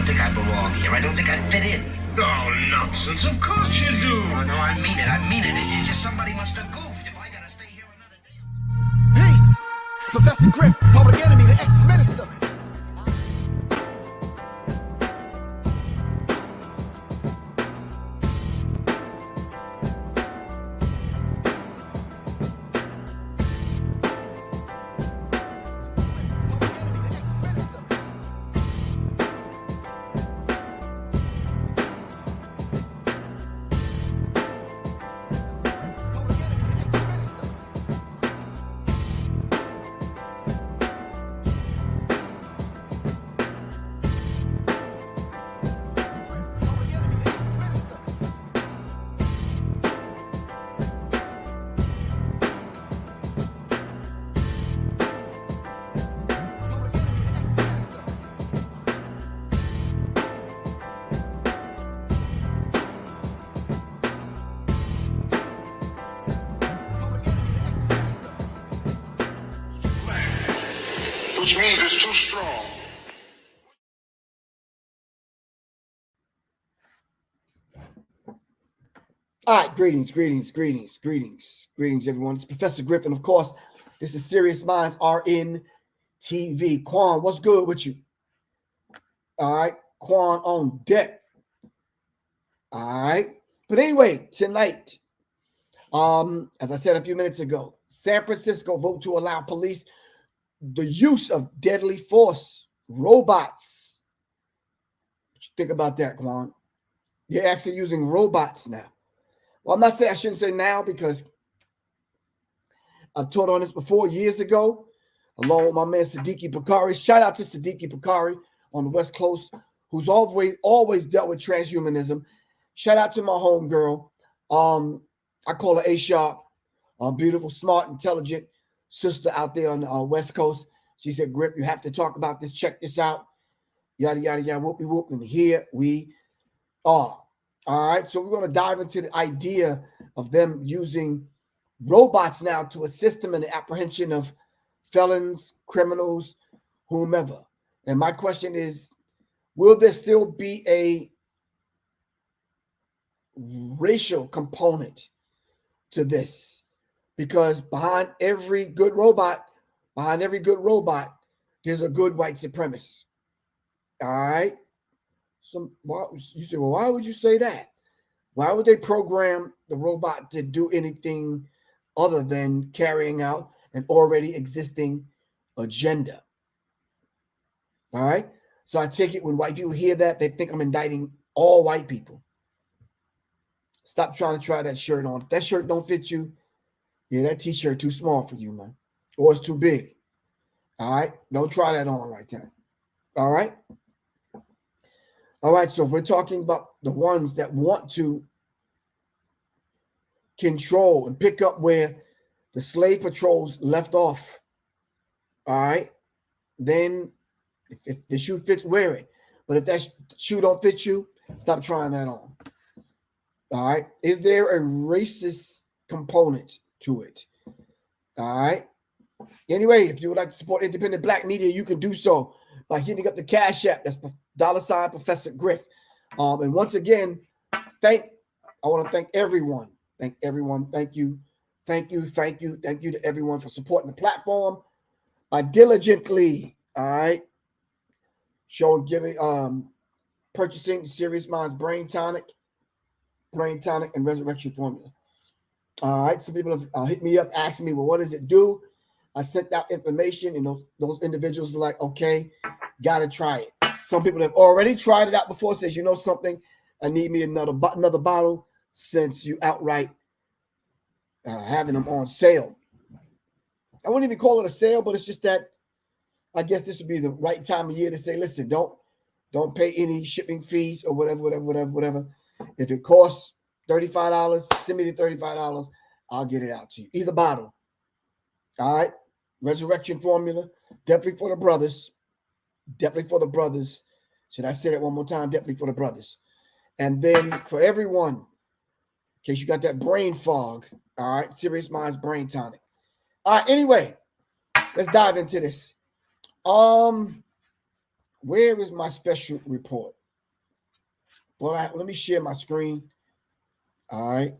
don't think I belong here. I don't think I fit in. Oh, nonsense. Of course you do. Oh, no, I mean it. I mean it. It's just somebody must have goofed if I gotta stay here another day. Peace. It's Professor Griff, public enemy, the ex-minister. Which means it's too strong. All right, greetings, everyone. It's Professor Griff, and of course, this is Serious Minds RN TV. Quan, what's good with you? All right, Quan on deck. All right, but anyway, tonight, as I said a few minutes ago, San Francisco vote to allow police the use of deadly force, robots. What you think about that, Quan? They're actually using robots now. Well, I'm not saying I shouldn't say now because I've taught on this before years ago, along with my man Siddiqui Bakari. Shout out to Siddiqui Bakari on the West Coast, who's always dealt with transhumanism. Shout out to my homegirl. I call her A-Sharp, a beautiful, smart, intelligent sister out there on the West Coast. She said, Griff, you have to talk about this. Check this out. Yada, yada, yada, whoopie whoop. And here we are. All right. So we're going to dive into the idea of them using robots now to assist them in the apprehension of felons, criminals, whomever. And my question is, will there still be a racial component to this? Because behind every good robot, there's a good white supremacist. All right. So you say, well, why would you say that? Why would they program the robot to do anything other than carrying out an already existing agenda? All right. So I take it when white people hear that, they think I'm indicting all white people. Stop trying to try that shirt on. If that shirt don't fit you, yeah, that t-shirt too small for you, man. Or it's too big. All right. Don't try that on right there. All right. All right. So we're talking about the ones that want to control and pick up where the slave patrols left off. All right. Then if the shoe fits, wear it. But if that shoe don't fit you, stop trying that on. All right. Is there a racist component to it? All right. Anyway, if you would like to support independent black media, you can do so by hitting up the Cash App. That's $ Professor Griff. And once again, I want to thank everyone. Thank everyone. Thank you. Thank you to everyone for supporting the platform by diligently, all right, purchasing Serious Minds Brain Tonic and Resurrection Formula. All right, some people have hit me up asking me, well, what does it do? I sent out information, and those individuals are like, okay, got to try it. Some people have already tried it out before, says, you know something, I need me another bottle since you outright having them on sale. I wouldn't even call it a sale, but it's just that I guess this would be the right time of year to say, listen, don't pay any shipping fees or whatever. If it costs $35, send me the $35. I'll get it out to you. Either bottle. All right. Resurrection Formula. Definitely for the brothers. Should I say that one more time? Definitely for the brothers. And then for everyone, in case you got that brain fog, all right, Serious Minds Brain Tonic. All right, anyway, let's dive into this. Where is my special report? Well, let me share my screen. All right.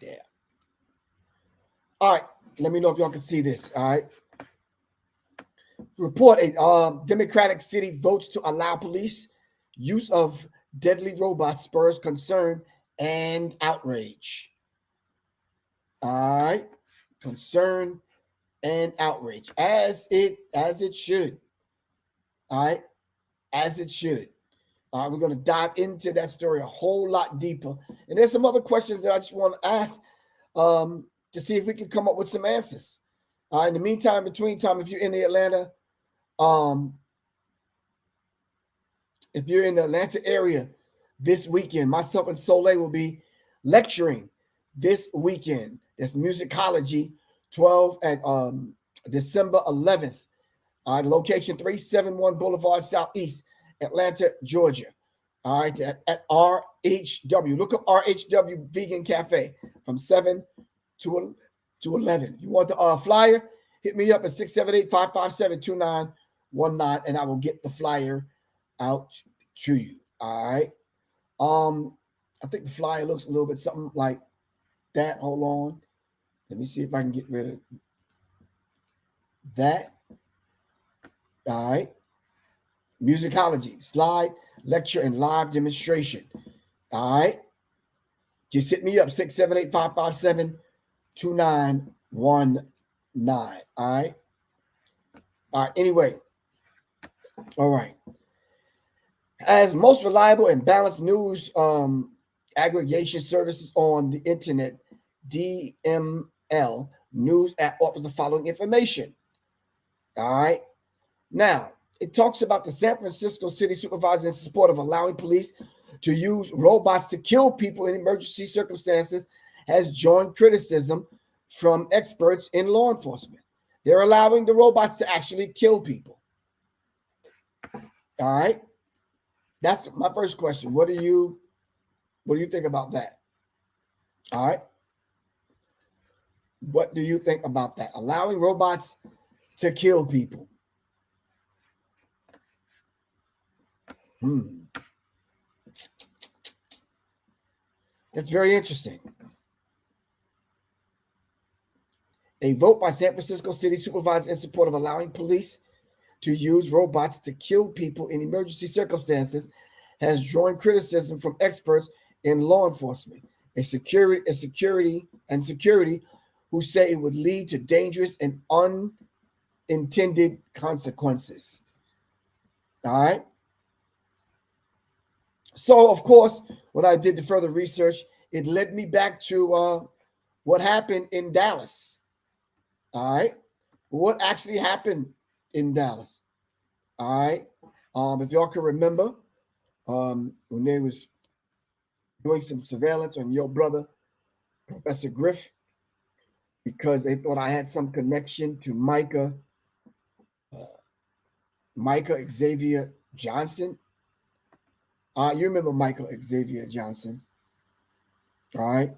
There. All right. Let me know if y'all can see this. All right. Report: a Democratic city votes to allow police use of deadly robots spurs concern and outrage. All right. Concern and outrage. As it should. All right. As it should. We're going to dive into that story a whole lot deeper. And there's some other questions that I just want to ask to see if we can come up with some answers. In the meantime, between time, if you're in the Atlanta, if you're in the Atlanta area this weekend, myself and Soleil will be lecturing this weekend. That's Musicology 12 at December 11th. Location 371 Boulevard Southeast, Atlanta, Georgia. All right, at RHW. Look up RHW Vegan Cafe from 7 to 11. If you want the flyer, hit me up at 678-557-2919, and I will get the flyer out to you. All right. I think the flyer looks a little bit something like that. Hold on. Let me see if I can get rid of that. All right. Musicology, slide, lecture, and live demonstration. All right. Just hit me up, 678-557-2919. All right. All right. Anyway. All right. As most reliable and balanced news aggregation services on the internet, DML News app offers the following information. All right. Now, it talks about the San Francisco city supervisor in support of allowing police to use robots to kill people in emergency circumstances has joined criticism from experts in law enforcement. They're allowing the robots to actually kill people. All right. That's my first question. What do you think about that? All right. What do you think about that? Allowing robots to kill people. That's very interesting. A vote by San Francisco city supervisor in support of allowing police to use robots to kill people in emergency circumstances has drawn criticism from experts in law enforcement and security who say it would lead to dangerous and unintended consequences. All right. So, of course, when I did the further research, it led me back to what happened in Dallas. All right. What actually happened in Dallas? All right. If y'all can remember, when they was doing some surveillance on your brother, Professor Griff, because they thought I had some connection to Micah Xavier Johnson. You remember Michael Xavier Johnson, all right?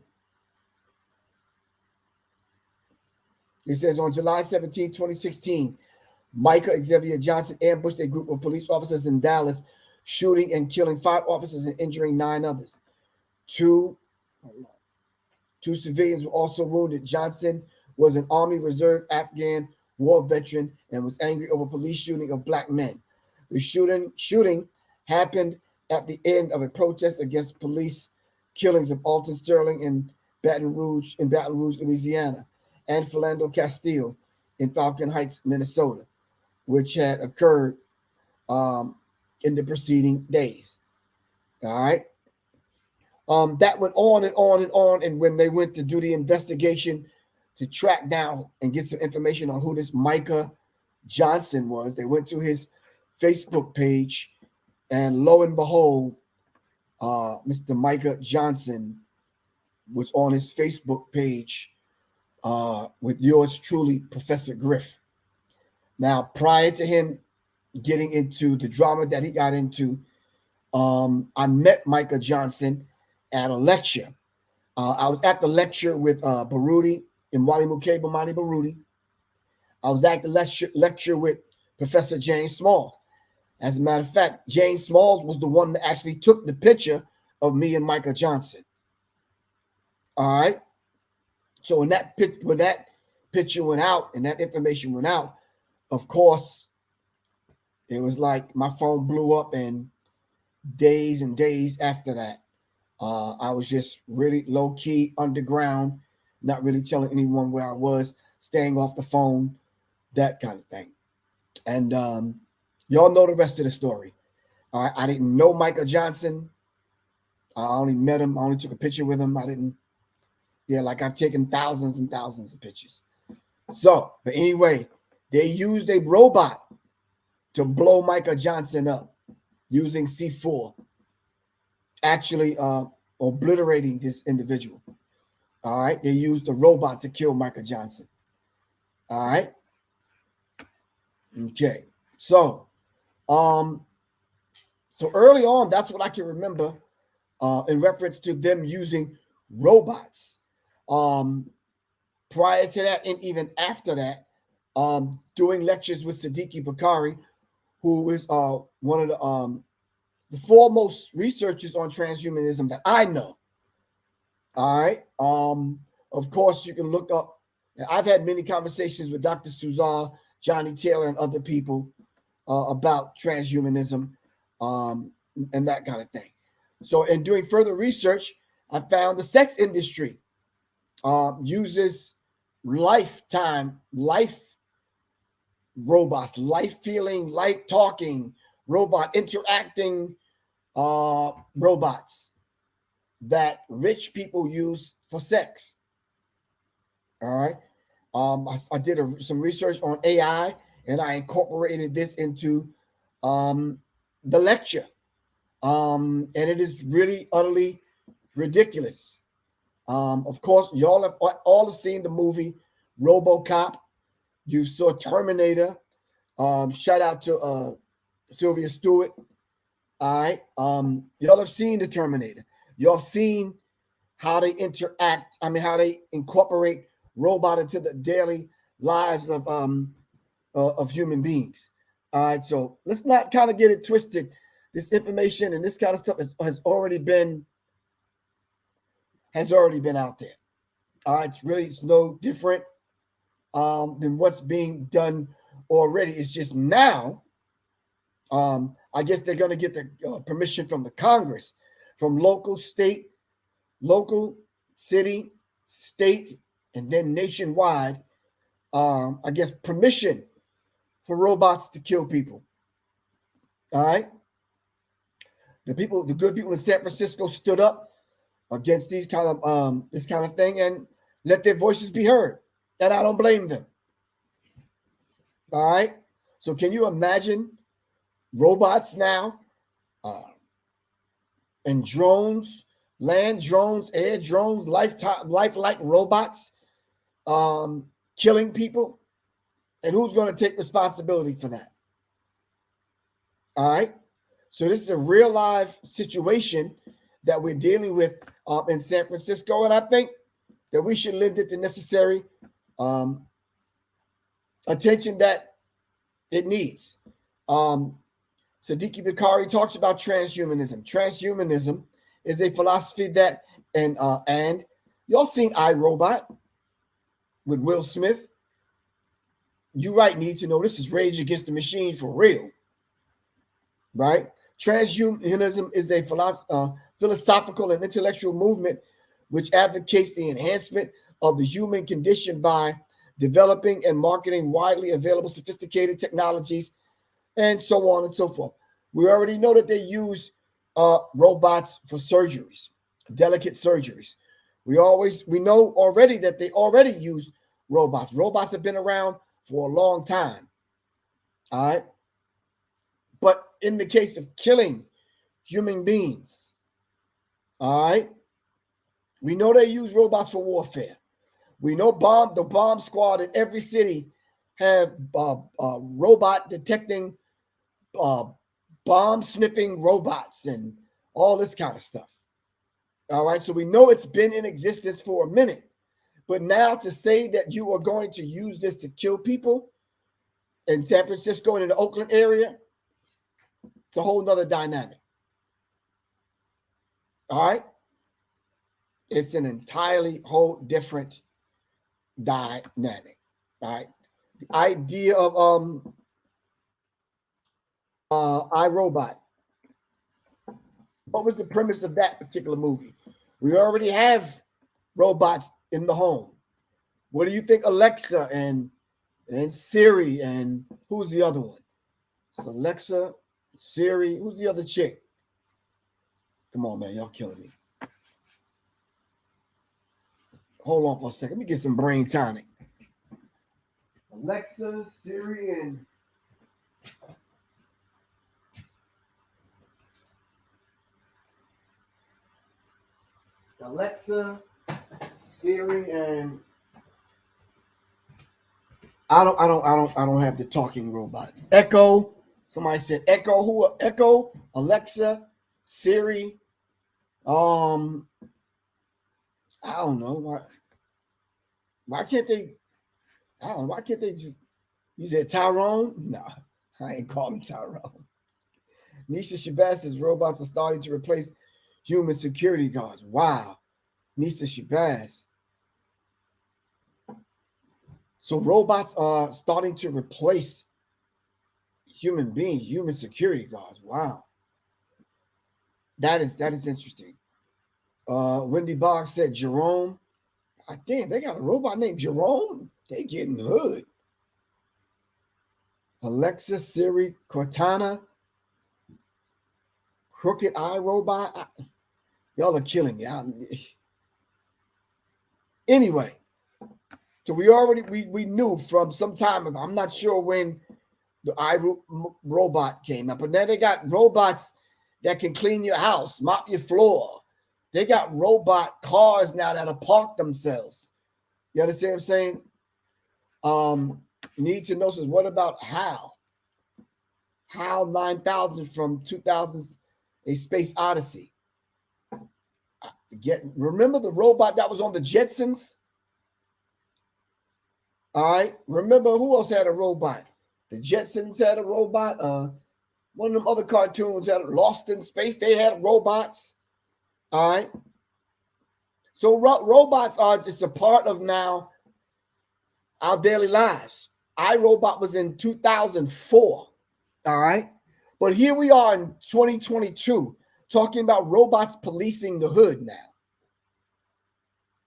It says on July 17, 2016, Michael Xavier Johnson ambushed a group of police officers in Dallas, shooting and killing 5 officers and injuring 9 others. Two civilians were also wounded. Johnson was an Army Reserve Afghan war veteran and was angry over police shooting of Black men. The shooting happened at the end of a protest against police killings of Alton Sterling in Baton Rouge, Louisiana, and Philando Castile in Falcon Heights, Minnesota, which had occurred in the preceding days. All right. That went on and on and on. And when they went to do the investigation to track down and get some information on who this Micah Johnson was, they went to his Facebook page, and lo and behold, Mr. Micah Johnson was on his Facebook page with yours truly, Professor Griff. Now, prior to him getting into the drama that he got into, I met Micah Johnson at a lecture. I was at the lecture with Baruti in Wali Mukeba Mani Baruti. I was at the lecture with Professor James Small. As a matter of fact, James Smalls was the one that actually took the picture of me and Michael Johnson. All right. So when that picture went out and that information went out, of course, it was like my phone blew up, and days and days after that, I was just really low key underground, not really telling anyone where I was, staying off the phone, that kind of thing. And y'all know the rest of the story. All right, I didn't know Michael Johnson. I only met him. I only took a picture with him. Like I've taken thousands and thousands of pictures. So, but anyway, they used a robot to blow Michael Johnson up using C4, actually obliterating this individual. All right, they used a robot to kill Michael Johnson. All right. Okay. So early on, that's what I can remember in reference to them using robots. Prior to that, and even after that, doing lectures with Siddiqui Bakari, who is one of the foremost researchers on transhumanism that I know. All right. Of course, you can look up. I've had many conversations with Dr. Suzar, Johnny Taylor, and other people about transhumanism and that kind of thing. So, in doing further research, I found the sex industry uses life robots, life feeling, life talking, robot interacting robots that rich people use for sex. All right. I did some research on AI, and I incorporated this into the lecture. And it is really utterly ridiculous. Of course, y'all have all seen the movie RoboCop. You saw Terminator. Shout out to Sylvia Stewart. All right. Y'all have seen the Terminator. Y'all have seen how they interact. I mean, how they incorporate robot into the daily lives of human beings. All right. So let's not kind of get it twisted. This information and this kind of stuff has already been out there. All right. It's no different than what's being done already. It's just now. I guess they're going to get the permission from the Congress, from local, city, state, and then nationwide. I guess permission for robots to kill people. All right. The good people in San Francisco stood up against this kind of thing and let their voices be heard. And I don't blame them. All right. So can you imagine robots now and drones, land drones, air drones, lifelike robots killing people? And who's going to take responsibility for that? All right. So this is a real live situation that we're dealing with in San Francisco. And I think that we should lend it the necessary attention that it needs. Siddiqui Bakari talks about transhumanism. Transhumanism is a philosophy that, and y'all seen iRobot with Will Smith. You need to know this is Rage Against the Machine for real, right? Transhumanism is a philosophical and intellectual movement which advocates the enhancement of the human condition by developing and marketing widely available sophisticated technologies and so on and so forth. We already know that they use robots for surgeries, delicate surgeries. We know already that they already use robots. Robots have been around for a long time. All right. But in the case of killing human beings, all right, we know they use robots for warfare. We know the bomb squad in every city have robot detecting, bomb sniffing robots and all this kind of stuff. All right. So we know it's been in existence for a minute. But now to say that you are going to use this to kill people in San Francisco and in the Oakland area, it's a whole nother dynamic. All right? It's an entirely whole different dynamic. All right? The idea of iRobot. What was the premise of that particular movie? We already have robots in the home. What do you think Alexa and Siri and who's the other one? So Alexa, Siri, who's the other chick? Come on, man, y'all killing me. Hold on for a second. Let me get some brain tonic. Alexa, Siri, and Alexa, Siri, and I don't have the talking robots. Echo. Somebody said Echo. Who? Echo, Alexa, Siri. I don't know why can't they? I don't know. Why can't they just? You said Tyrone? No, I ain't calling Tyrone. Nisha Shabazz says robots are starting to replace human security guards. Wow, Nisha Shabazz. So robots are starting to replace human beings, human security guards. Wow. That is interesting. Wendy Boggs said Jerome. Damn, they got a robot named Jerome. They getting hood. Alexa, Siri, Cortana, Crooked Eye Robot. Y'all are killing me. Anyway, so we knew from some time ago. I'm not sure when the iRobot came up, but now they got robots that can clean your house, mop your floor. They got robot cars now that'll park themselves. You understand what I'm saying? Need to know says, what about HAL? HAL 9000 from 2000's A Space Odyssey. Remember the robot that was on the Jetsons? All right. Remember who else had a robot? The Jetsons had a robot. One of them other cartoons had Lost in Space. They had robots. All right. So robots are just a part of now our daily lives. iRobot was in 2004. All right. But here we are in 2022 talking about robots policing the hood now.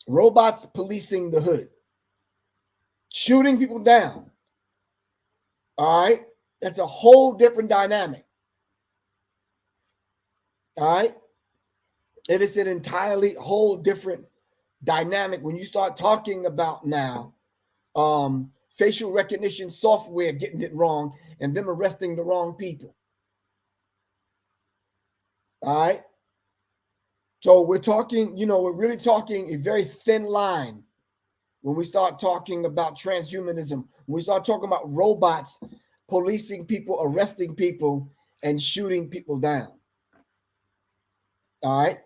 Robots policing the hood. Shooting people down. All right. That's a whole different dynamic. All right. It is an entirely whole different dynamic when you start talking about now facial recognition software getting it wrong and them arresting the wrong people. All right. So we're talking, we're really talking a very thin line when we start talking about transhumanism, when we start talking about robots policing people, arresting people, and shooting people down. All right.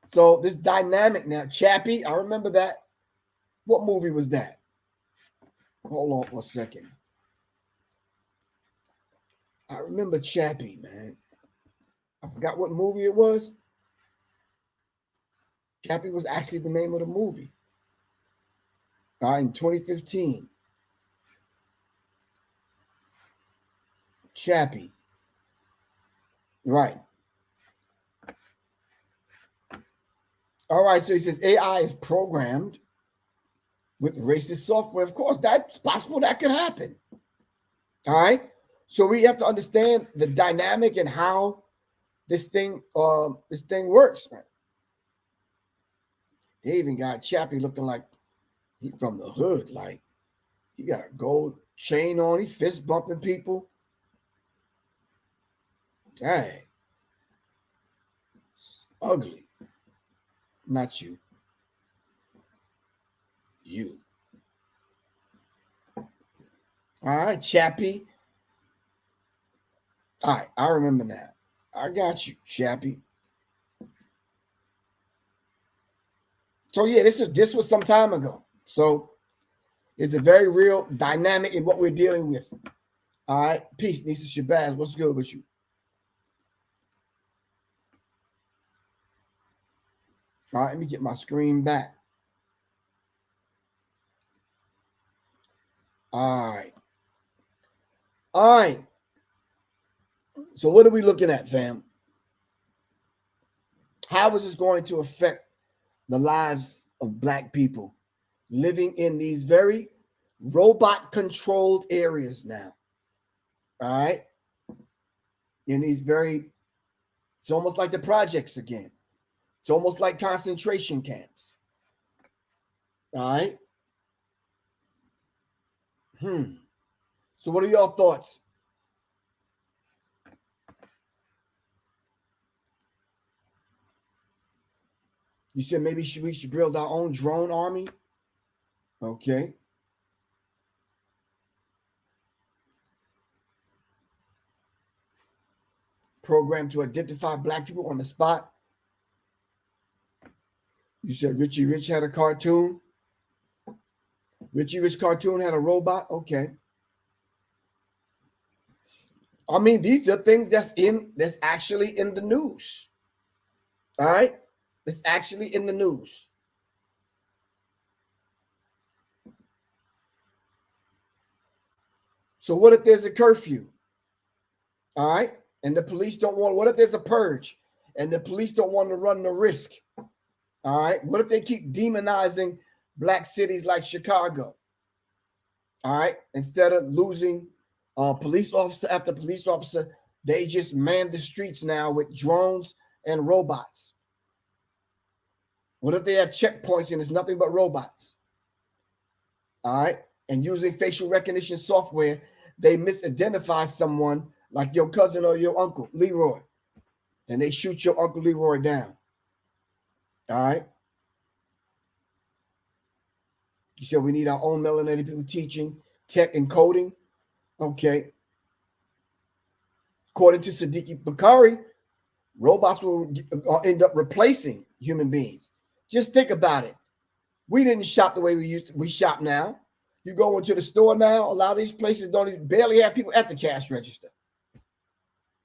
So this dynamic now, Chappie, I remember that. What movie was that? Hold on for a second. I remember Chappie, man. I forgot what movie it was. Chappie was actually the name of the movie. In 2015. Chappie. Right. All right. So he says AI is programmed with racist software. Of course, that's possible. That could happen. All right. So we have to understand the dynamic and how this thing works, man. They even got Chappie looking like he from the hood, like he got a gold chain on, he fist bumping people. Dang. It's ugly. Not you. You. All right, Chappie. All right, I remember now. I got you, Chappie. So yeah, this was some time ago. So it's a very real dynamic in what we're dealing with. All right. Peace, Nisa Shabazz. What's good with you? All right, let me get my screen back. All right. All right. So what are we looking at, fam? How is this going to affect the lives of Black people living in these very robot-controlled areas now? All right. In these very, it's almost like the projects again. It's almost like concentration camps. All right. So what are y'all thoughts? You said maybe we should build our own drone army? Okay. Program to identify Black people on the spot. You said Richie Rich had a cartoon. Richie Rich cartoon had a robot. Okay. I mean, these are things that's actually in the news. All right. It's actually in the news. So what if there's a curfew? All right. And the police don't want, what if there's a purge and the police don't want to run the risk? All right. What if they keep demonizing Black cities like Chicago? All right. Instead of losing police officer after police officer, they just man the streets now with drones and robots. What if they have checkpoints and it's nothing but robots? All right. And using facial recognition software, they misidentify someone like your cousin or your uncle, Leroy, and they shoot your Uncle Leroy down. All right. You said we need our own melanated people teaching tech and coding. Okay. According to Siddiqui Bakari, robots will end up replacing human beings. Just think about it. We didn't shop the way we used to. We shop now. You go into the store now, a lot of these places barely have people at the cash register.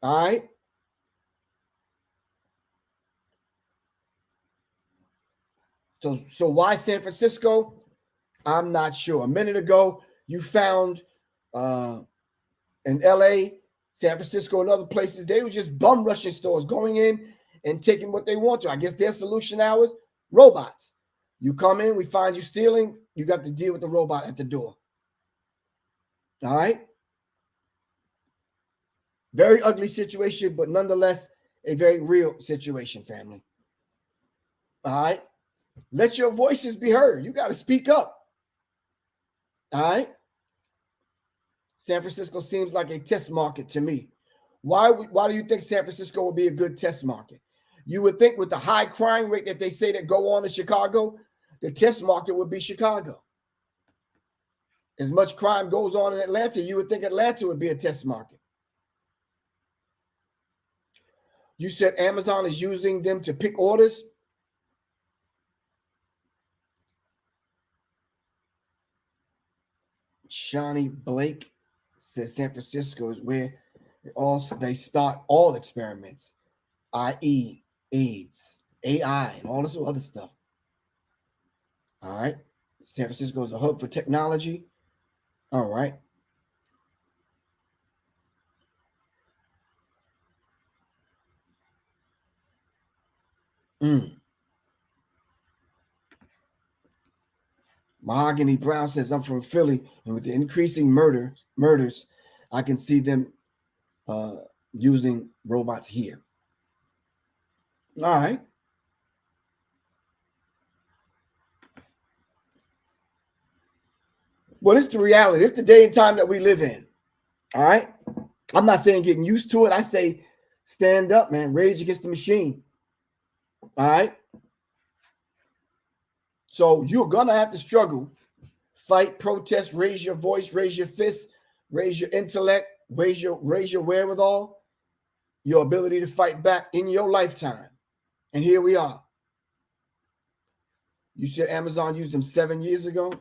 All right. So why San Francisco? I'm not sure. A minute ago, you found in LA, San Francisco, and other places, they were just bum rushing stores, going in and taking what they want to. I guess their solution now is robots. You come in, we find you stealing, you got to deal with the robot at the door. All right. Very ugly situation, but nonetheless, a very real situation, family. All right. Let your voices be heard. You got to speak up. All right. San Francisco seems like a test market to me. Why do you think San Francisco would be a good test market? You would think with the high crime rate that they say that go on in Chicago, the test market would be Chicago. As much crime goes on in Atlanta, you would think Atlanta would be a test market. You said Amazon is using them to pick orders. Shawnee Blake says San Francisco is where they start all experiments, i.e. AIDS, AI, and all this other stuff. All right. San Francisco is a hub for technology. All right. Mahogany Brown says, I'm from Philly, and with the increasing murders, I can see them using robots here. All right. Well, it's the reality. It's the day and time that we live in. All right. I'm not saying getting used to it. I say stand up, man. Rage against the machine. All right. So you're going to have to struggle, fight, protest, raise your voice, raise your fist, raise your intellect, raise your wherewithal, your ability to fight back in your lifetime. And here we are. You said Amazon used them 7 years ago?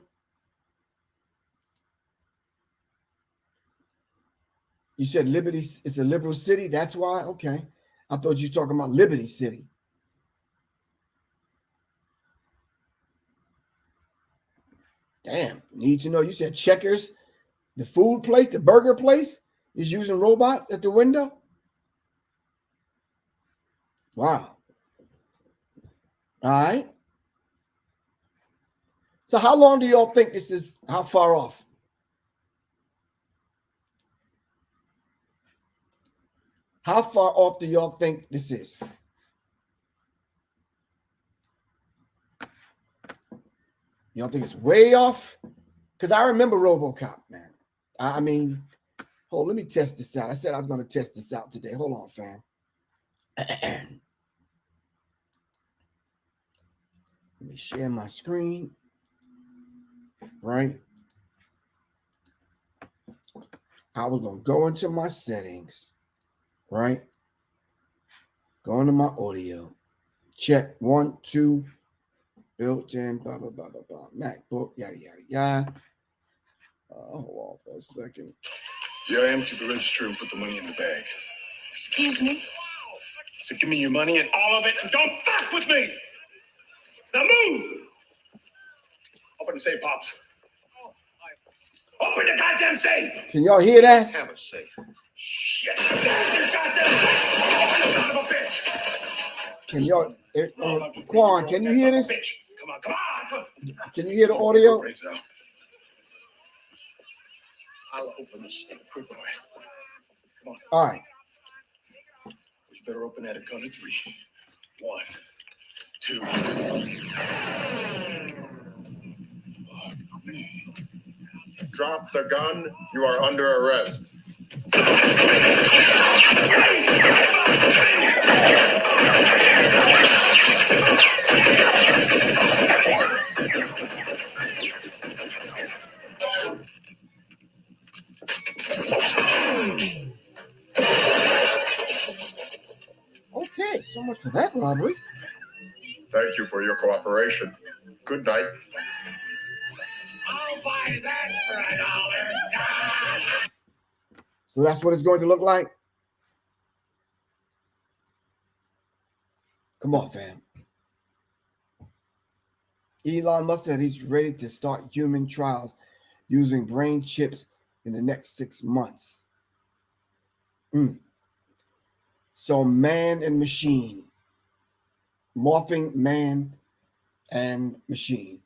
You said Liberty, it's a liberal city. That's why? Okay. I thought you were talking about Liberty City. Damn. Need to know. You said Checkers, the food place, the burger place, is using robots at the window? Wow. All right. So how long do y'all think this is? How far off? How far off do y'all think this is? Y'all think it's way off? Because I remember RoboCop, man. I mean, let me test this out. I said I was going to test this out today. Hold on, fam. Let me share my screen. Right. I was going to go into my settings. Right. Go into my audio. Check 1, 2. Built-in, blah, blah, blah, blah, blah. MacBook, yada, yada, yada. Hold on for a second. Yeah, I am to the register and put the money in the bag. Excuse me? So give me your money and all of it, and don't fuck with me! Now move! Open the safe, Pops. Open the goddamn safe! Can y'all hear that? Have a safe. Shit! Open the goddamn safe! Son of a bitch! Can y'all, Quan, can you hear this? Come on, come on! Can you hear the audio? Right now. I'll open this safe. Good boy. Come on. All right. You better open at a count of 3. 1, 2. Drop the gun. You are under arrest. Okay, so much for that robbery. Thank you for your cooperation. Good night. I'll buy that for $1. So that's what it's going to look like. Come on, fam. Elon Musk said he's ready to start human trials using brain chips in the next 6 months. So man and machine. Morphing man and machine.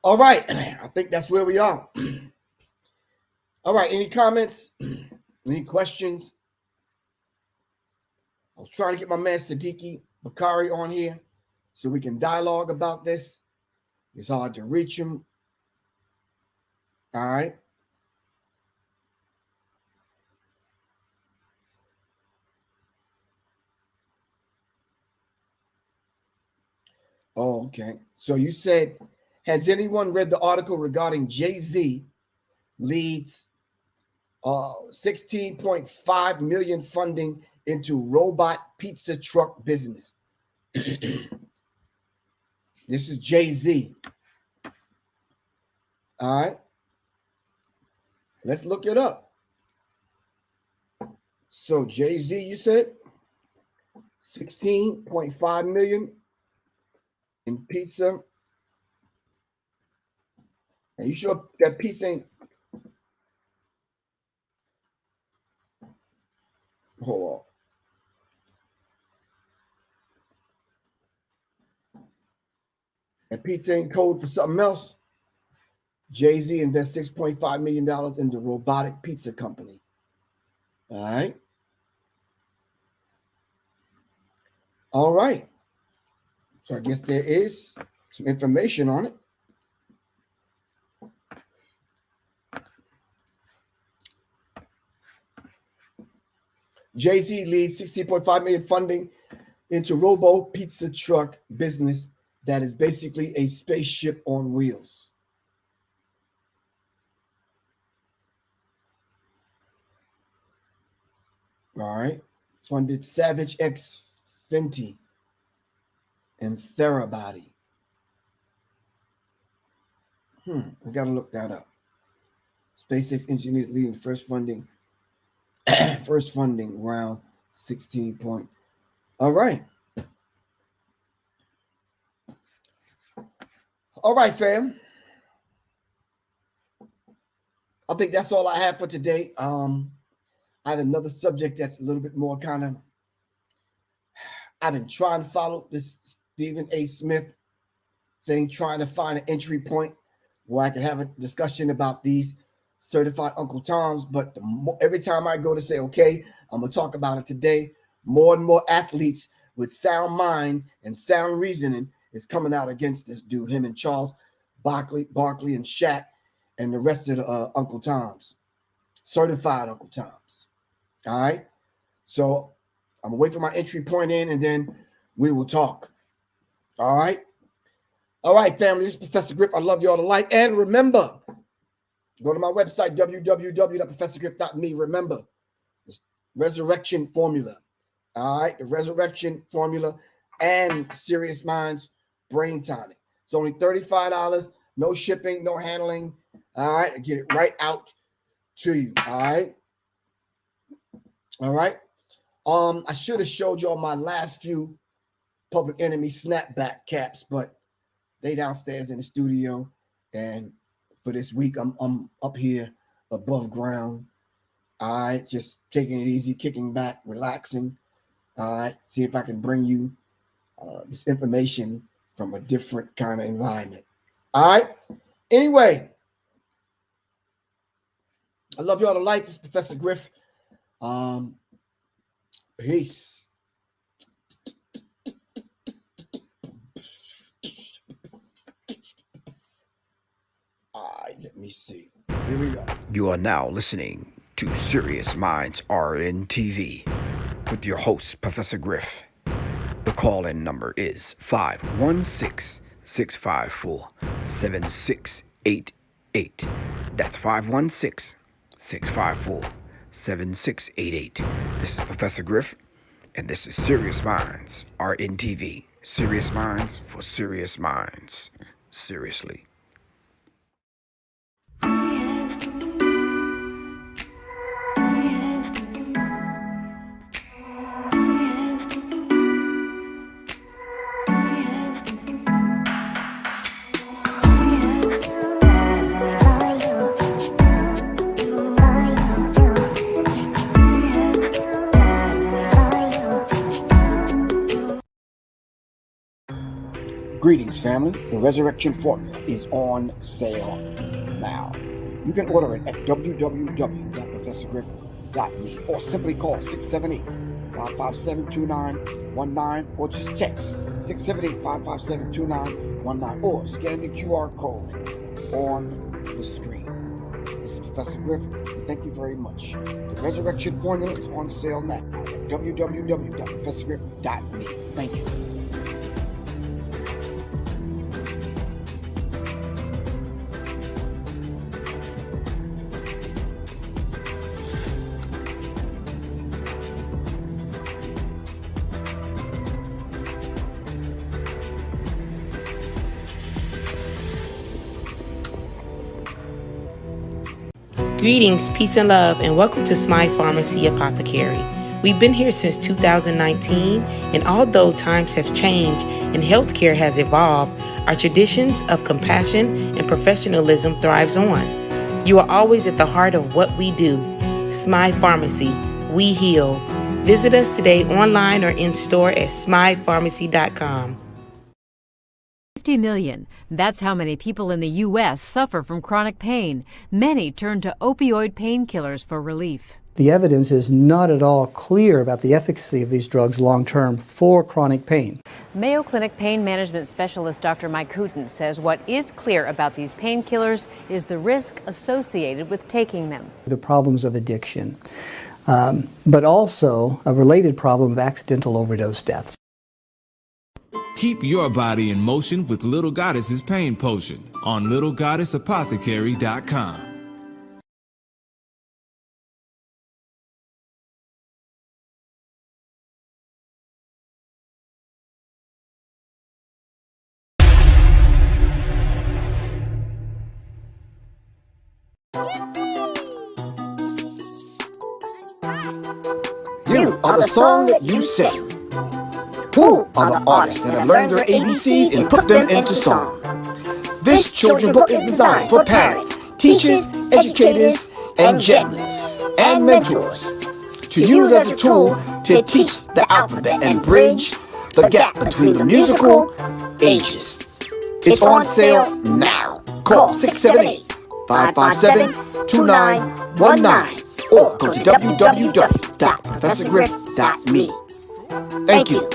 All right. I think that's where we are. All right. Any comments? Any questions? I was trying to get my man Siddiqui Bakari on here so we can dialogue about this. It's hard to reach him. All right. Oh, okay. So you said, has anyone read the article regarding Jay-Z leads 16.5 million funding into robot pizza truck business? This is Jay-Z. All right. Let's look it up. So Jay-Z, you said 16.5 million in pizza. Are you sure that pizza ain't? Hold on. That pizza ain't code for something else. Jay-Z invests $6.5 million in the robotic pizza company. All right. All right. So I guess there is some information on it. Jay-Z leads 16.5 million funding into robo pizza truck business that is basically a spaceship on wheels. All right. Funded Savage X Fenty, and Therabody. We got to look that up. SpaceX engineers leading first funding round 16 point. All right. All right, fam. I think that's all I have for today. I have another subject that's a little bit more kind of, I've been trying to follow this Stephen A. Smith thing, trying to find an entry point where I can have a discussion about these certified Uncle Toms. But every time I go to say, okay, I'm going to talk about it today, more and more athletes with sound mind and sound reasoning is coming out against this dude, him and Charles Barkley and Shaq and the rest of the Uncle Toms, certified Uncle Toms. All right. So I'm gonna wait for my entry point in and then we will talk. All right. All right, family. This is Professor Griff. I love you all to life. And remember, go to my website, www.professorgriff.me. Remember, this resurrection formula. All right. The resurrection formula and Serious Minds brain tonic. It's only $35. No shipping, no handling. All right. I get it right out to you. All right. All right. I should have showed y'all my last few Public Enemy snapback caps, but they downstairs in the studio. And for this week, I'm up here above ground. All right. Just taking it easy, kicking back, relaxing. All right. See if I can bring you this information from a different kind of environment. All right. Anyway, I love y'all to life. This is Professor Griff. Peace. All right, let me see. Here we go. You are now listening to Serious Minds RN TV with your host, Professor Griff. The call-in number is 516-654-7688. That's 516-654-7688. This is Professor Griff, and this is Serious Minds RN TV. Serious Minds for Serious Minds. Seriously. Greetings, family. The Resurrection Formula is on sale now. You can order it at www.professorgriff.me or simply call 678-557-2919 or just text 678-557-2919 or scan the QR code on the screen. This is Professor Griff. Thank you very much. The Resurrection Formula is on sale now at www.professorgriff.me. Thank you. Greetings, peace and love, and welcome to Smile Pharmacy Apothecary. We've been here since 2019, and although times have changed and healthcare has evolved, our traditions of compassion and professionalism thrives on. You are always at the heart of what we do. Smile Pharmacy, we heal. Visit us today online or in store at smilepharmacy.com. 50 million. That's how many people in the U.S. suffer from chronic pain. Many turn to opioid painkillers for relief. The evidence is not at all clear about the efficacy of these drugs long-term for chronic pain. Mayo Clinic pain management specialist Dr. Mike Hooten says what is clear about these painkillers is the risk associated with taking them. The problems of addiction, but also a related problem of accidental overdose deaths. Keep your body in motion with Little Goddess's Pain Potion on littlegoddessapothecary.com. of the song that you sing? Who are the artists that have learned their ABCs and put them into song? This children's book is designed for parents, teachers, educators, and gentlers, and mentors to use as a tool to teach the alphabet and bridge the gap between the musical ages. It's on sale now. Call 678-557-2919 or go to www.professorgriff.me. Thank you.